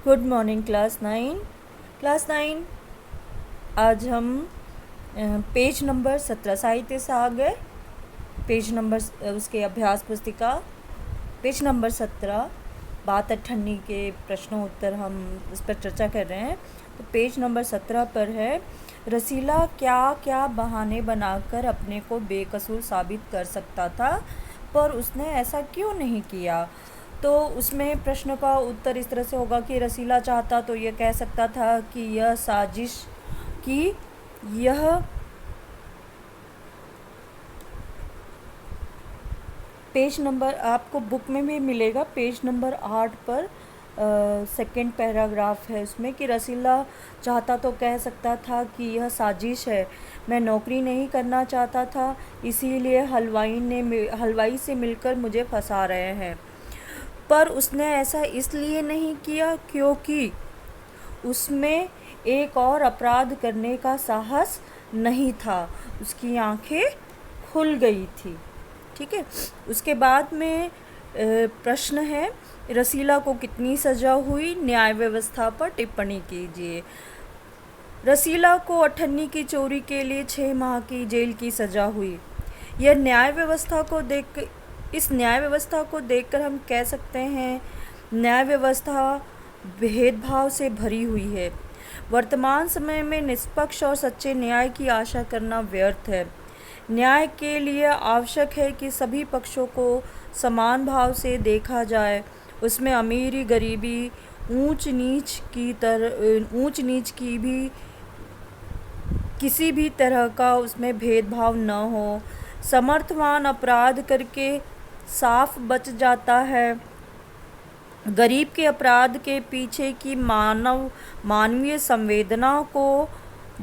Good morning class 9। आज हम page number 17 साहित्य से आ गए। पेज नंबर उसके अभ्यास पुस्तिका पेज नंबर 17 बात अट्ठन्नी के प्रश्नों उत्तर हम उस पर चर्चा कर रहे हैं। तो पेज नंबर 17 पर है, रसीला क्या क्या बहाने बनाकर अपने को बेकसूर साबित कर सकता था, पर उसने ऐसा क्यों नहीं किया। तो उसमें प्रश्न का उत्तर इस तरह से होगा कि रसीला चाहता तो ये कह सकता था कि यह साजिश की यह पेज नंबर आपको बुक में भी मिलेगा, पेज नंबर 8 पर सेकंड पैराग्राफ है उसमें कि रसीला चाहता तो कह सकता था कि यह साजिश है, मैं नौकरी नहीं करना चाहता था, इसीलिए हलवाई से मिलकर मुझे फंसा रहे हैं। पर उसने ऐसा इसलिए नहीं किया क्योंकि उसमें एक और अपराध करने का साहस नहीं था, उसकी आंखें खुल गई थी। ठीक है, उसके बाद में प्रश्न है, रसीला को कितनी सज़ा हुई, न्याय व्यवस्था पर टिप्पणी कीजिए। रसीला को अठन्नी की चोरी के लिए 6 माह की जेल की सज़ा हुई। इस न्याय व्यवस्था को देखकर हम कह सकते हैं न्याय व्यवस्था भेदभाव से भरी हुई है। वर्तमान समय में निष्पक्ष और सच्चे न्याय की आशा करना व्यर्थ है। न्याय के लिए आवश्यक है कि सभी पक्षों को समान भाव से देखा जाए, उसमें अमीरी गरीबी ऊंच नीच की भी किसी भी तरह का उसमें भेदभाव न हो। समर्थवान अपराध करके साफ बच जाता है, गरीब के अपराध के पीछे की मानवीय संवेदना को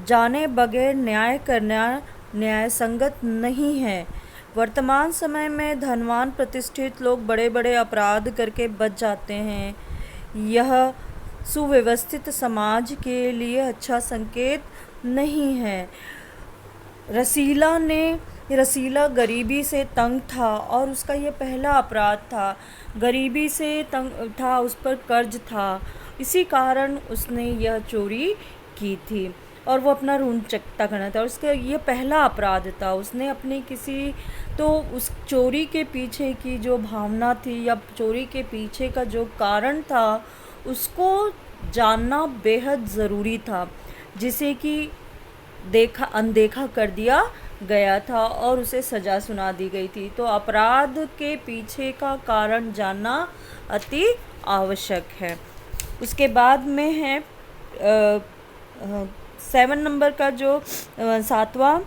जाने बगैर न्याय करना न्याय संगत नहीं है। वर्तमान समय में धनवान प्रतिष्ठित लोग बड़े बड़े अपराध करके बच जाते हैं, यह सुव्यवस्थित समाज के लिए अच्छा संकेत नहीं है। रसीला गरीबी से तंग था और उसका ये पहला अपराध था। गरीबी से तंग था, उस पर कर्ज था, इसी कारण उसने यह चोरी की थी और वो अपना ऋण चुकता करना था और उसका ये पहला अपराध था। उसने अपनी उस चोरी के पीछे की जो भावना थी या चोरी के पीछे का जो कारण था उसको जानना बेहद ज़रूरी था, जिसे कि अनदेखा कर दिया गया था और उसे सज़ा सुना दी गई थी। तो अपराध के पीछे का कारण जानना अति आवश्यक है। उसके बाद में है 7 नंबर का जो 7वां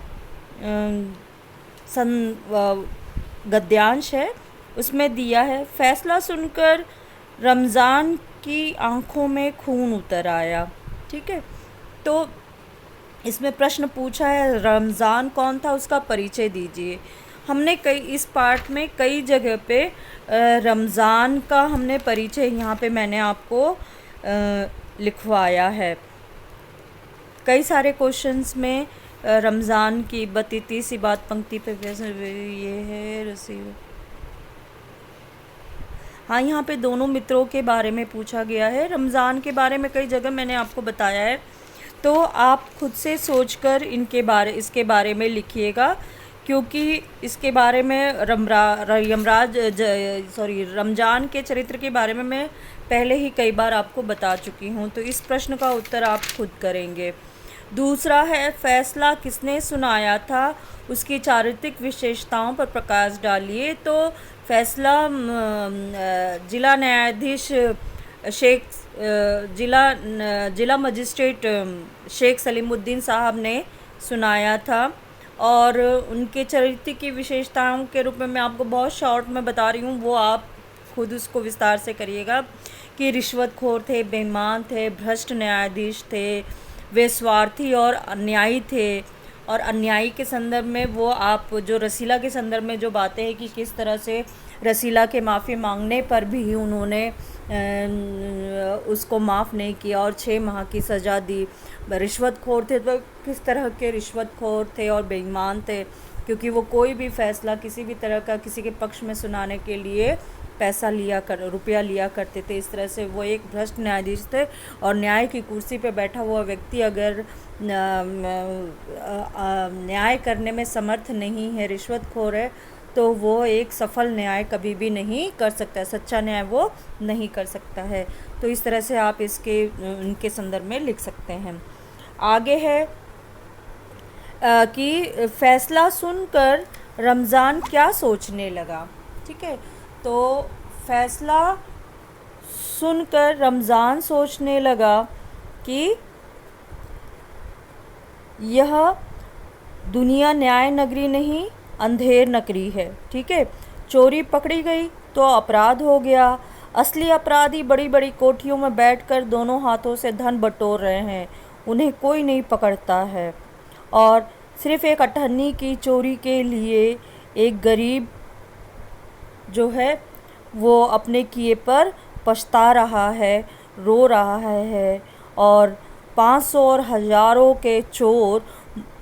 गद्यांश है उसमें दिया है, फैसला सुनकर रमज़ान की आंखों में खून उतर आया। ठीक है, तो इसमें प्रश्न पूछा है रमज़ान कौन था, उसका परिचय दीजिए। हमने इस पार्ट में कई जगह पे रमज़ान का हमने परिचय यहाँ पे मैंने आपको लिखवाया है। कई सारे क्वेश्चंस में रमज़ान की 32वीं बात पंक्ति पे ये है रसीला। हाँ, यहाँ पे दोनों मित्रों के बारे में पूछा गया है। रमज़ान के बारे में कई जगह मैंने आपको बताया है, तो आप खुद से सोचकर इसके बारे में लिखिएगा, क्योंकि इसके बारे में रमज़ान के चरित्र के बारे में मैं पहले ही कई बार आपको बता चुकी हूँ। तो इस प्रश्न का उत्तर आप खुद करेंगे। दूसरा है, फैसला किसने सुनाया था, उसकी चारित्रिक विशेषताओं पर प्रकाश डालिए। तो फैसला जिला न्यायाधीश जिला मजिस्ट्रेट शेख सलीमुद्दीन साहब ने सुनाया था और उनके चरित्र की विशेषताओं के रूप में मैं आपको बहुत शॉर्ट में बता रही हूँ, वो आप खुद उसको विस्तार से करिएगा कि रिश्वतखोर थे, बेईमान थे, भ्रष्ट न्यायाधीश थे, वे स्वार्थी और अन्यायी थे। और अन्यायी के संदर्भ में वो आप जो रसीला के संदर्भ में जो बातें हैं कि किस तरह से रसीला के माफ़ी मांगने पर भी उन्होंने उसको माफ़ नहीं किया और 6 माह की सज़ा दी। रिश्वतखोर थे तो किस तरह के रिश्वतखोर थे और बेईमान थे, क्योंकि वो कोई भी फ़ैसला किसी भी तरह का किसी के पक्ष में सुनाने के लिए पैसा रुपया लिया करते थे। इस तरह से वो एक भ्रष्ट न्यायाधीश थे और न्याय की कुर्सी पे बैठा हुआ व्यक्ति अगर न्याय करने में समर्थ नहीं है, रिश्वतखोर है, तो वो एक सफल न्याय कभी भी नहीं कर सकता है, सच्चा न्याय वो नहीं कर सकता है। तो इस तरह से आप इनके संदर्भ में लिख सकते हैं। आगे है कि फैसला सुनकर रमज़ान क्या सोचने लगा। ठीक है, तो फैसला सुनकर रमज़ान सोचने लगा कि यह दुनिया न्याय नगरी नहीं, अंधेर नगरी है। ठीक है, चोरी पकड़ी गई तो अपराध हो गया। असली अपराधी बड़ी बड़ी कोठियों में बैठकर दोनों हाथों से धन बटोर रहे हैं, उन्हें कोई नहीं पकड़ता है। और सिर्फ एक अठन्नी की चोरी के लिए एक गरीब जो है वो अपने किए पर पछता रहा है, रो रहा है। और 500 और हज़ारों के चोर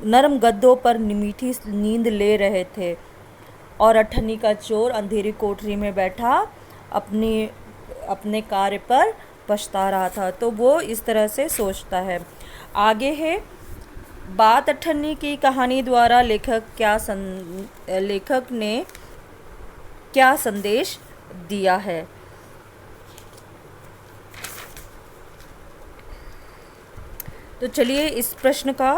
नरम गद्दों पर मीठी नींद ले रहे थे और अठन्नी का चोर अंधेरी कोठरी में बैठा अपने कार्य पर पछता रहा था। तो वो इस तरह से सोचता है। आगे है बात अठन्नी की कहानी द्वारा लेखक ने क्या संदेश दिया है। तो चलिए इस प्रश्न का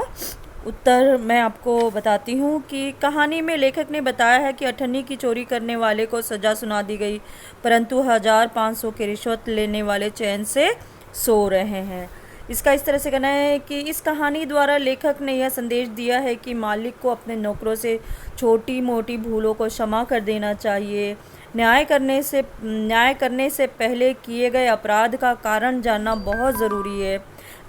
उत्तर मैं आपको बताती हूँ कि कहानी में लेखक ने बताया है कि अठन्नी की चोरी करने वाले को सज़ा सुना दी गई, परंतु 1500 की रिश्वत लेने वाले चैन से सो रहे हैं। इसका इस तरह से कहना है कि इस कहानी द्वारा लेखक ने यह संदेश दिया है कि मालिक को अपने नौकरों से छोटी मोटी भूलों को क्षमा कर देना चाहिए। न्याय करने से पहले किए गए अपराध का कारण जानना बहुत ज़रूरी है।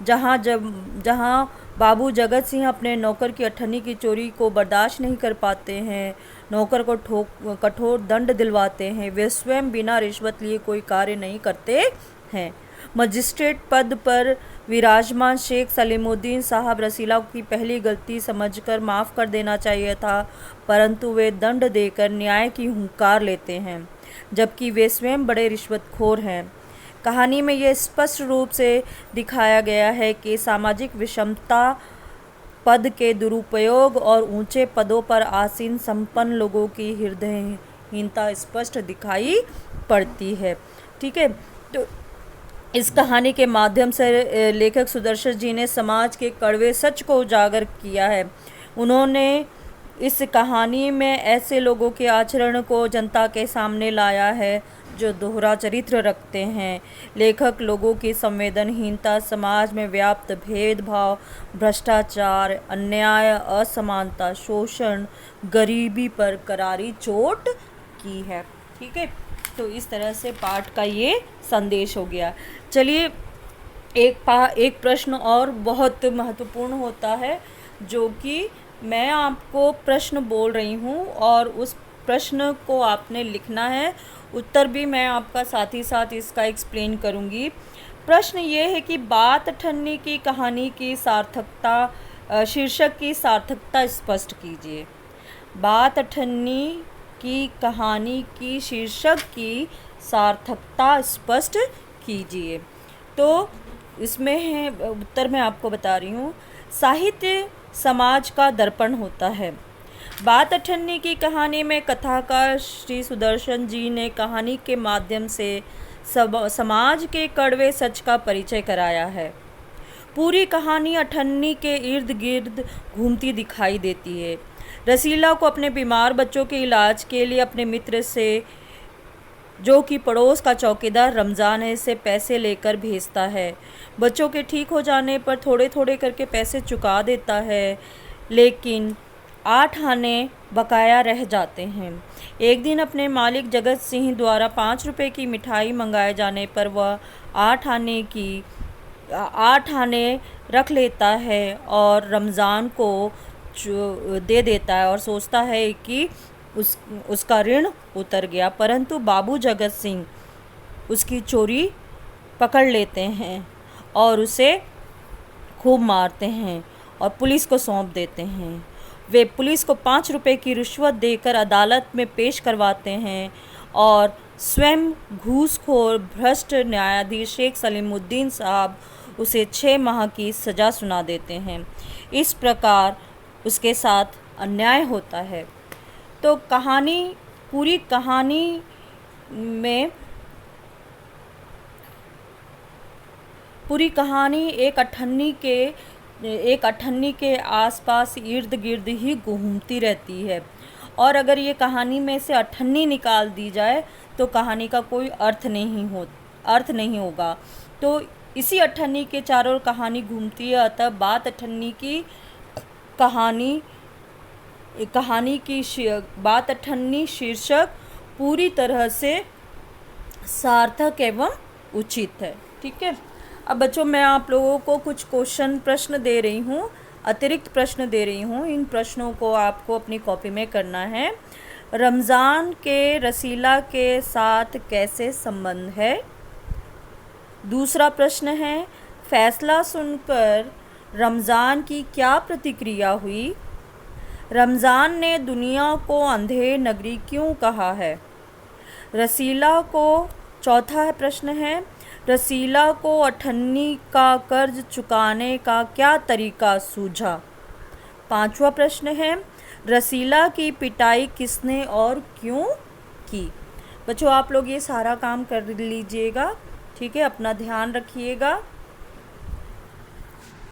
जहाँ बाबू जगत सिंह अपने नौकर की अठन्नी की चोरी को बर्दाश्त नहीं कर पाते हैं, नौकर को कठोर दंड दिलवाते हैं, वे स्वयं बिना रिश्वत लिए कोई कार्य नहीं करते हैं। मजिस्ट्रेट पद पर विराजमान शेख सलीमुद्दीन साहब रसीला की पहली गलती समझकर माफ़ कर देना चाहिए था, परंतु वे दंड देकर न्याय की हुंकार लेते हैं, जबकि वे स्वयं बड़े रिश्वतखोर हैं। कहानी में यह स्पष्ट रूप से दिखाया गया है कि सामाजिक विषमता, पद के दुरुपयोग और ऊंचे पदों पर आसीन संपन्न लोगों की हृदयहीनता स्पष्ट दिखाई पड़ती है। ठीक है, तो इस कहानी के माध्यम से लेखक सुदर्शन जी ने समाज के कड़वे सच को उजागर किया है। उन्होंने इस कहानी में ऐसे लोगों के आचरण को जनता के सामने लाया है जो दोहरा चरित्र रखते हैं। लेखक लोगों की संवेदनहीनता, समाज में व्याप्त भेदभाव, भ्रष्टाचार, अन्याय, असमानता, शोषण, गरीबी पर करारी चोट की है। ठीक है, तो इस तरह से पाठ का ये संदेश हो गया। चलिए एक प्रश्न और बहुत महत्वपूर्ण होता है, जो कि मैं आपको प्रश्न बोल रही हूँ और उस प्रश्न को आपने लिखना है। उत्तर भी मैं आपका साथ ही साथ इसका एक्सप्लेन करूँगी। प्रश्न ये है कि बात अठन्नी की कहानी की सार्थकता, शीर्षक की सार्थकता स्पष्ट कीजिए। बात अठन्नी की कहानी की शीर्षक की सार्थकता स्पष्ट कीजिए। तो इसमें है उत्तर मैं आपको बता रही हूँ। साहित्य समाज का दर्पण होता है। बात अठन्नी की कहानी में कथाकार श्री सुदर्शन जी ने कहानी के माध्यम से समाज के कड़वे सच का परिचय कराया है। पूरी कहानी अठन्नी के इर्द गिर्द घूमती दिखाई देती है। रसीला को अपने बीमार बच्चों के इलाज के लिए अपने मित्र से, जो कि पड़ोस का चौकीदार रमज़ान है, से पैसे लेकर भेजता है। बच्चों के ठीक हो जाने पर थोड़े थोड़े करके पैसे चुका देता है, लेकिन 8 आने बकाया रह जाते हैं। एक दिन अपने मालिक जगत सिंह द्वारा 5 रुपए की मिठाई मंगाए जाने पर वह 8 आने रख लेता है और रमज़ान को दे देता है और सोचता है कि उसका ऋण उतर गया। परंतु बाबू जगत सिंह उसकी चोरी पकड़ लेते हैं और उसे खूब मारते हैं और पुलिस को सौंप देते हैं। वे पुलिस को 5 रुपए की रिश्वत देकर अदालत में पेश करवाते हैं और स्वयं घूसखोर भ्रष्ट न्यायाधीश शेख सलीमुद्दीन साहब उसे 6 माह की सज़ा सुना देते हैं। इस प्रकार उसके साथ अन्याय होता है। तो पूरी कहानी में पूरी कहानी एक अठन्नी के आसपास इर्द गिर्द ही घूमती रहती है, और अगर ये कहानी में से अठन्नी निकाल दी जाए तो कहानी का कोई अर्थ नहीं होगा। तो इसी अठन्नी के चारों ओर कहानी घूमती है। अतः बात अठन्नी की बात अठन्नी शीर्षक पूरी तरह से सार्थक एवं उचित है। ठीक है। अब बच्चों, मैं आप लोगों को कुछ प्रश्न दे रही हूँ, अतिरिक्त प्रश्न दे रही हूँ। इन प्रश्नों को आपको अपनी कॉपी में करना है। रमज़ान के रसीला के साथ कैसे संबंध है? दूसरा प्रश्न है, फैसला सुनकर रमज़ान की क्या प्रतिक्रिया हुई? रमज़ान ने दुनिया को अंधेर नगरी क्यों कहा है? चौथा प्रश्न है, रसीला को अठन्नी का कर्ज चुकाने का क्या तरीका सूझा? पांचवा प्रश्न है, रसीला की पिटाई किसने और क्यों की? बच्चों, आप लोग ये सारा काम कर लीजिएगा। ठीक है, अपना ध्यान रखिएगा।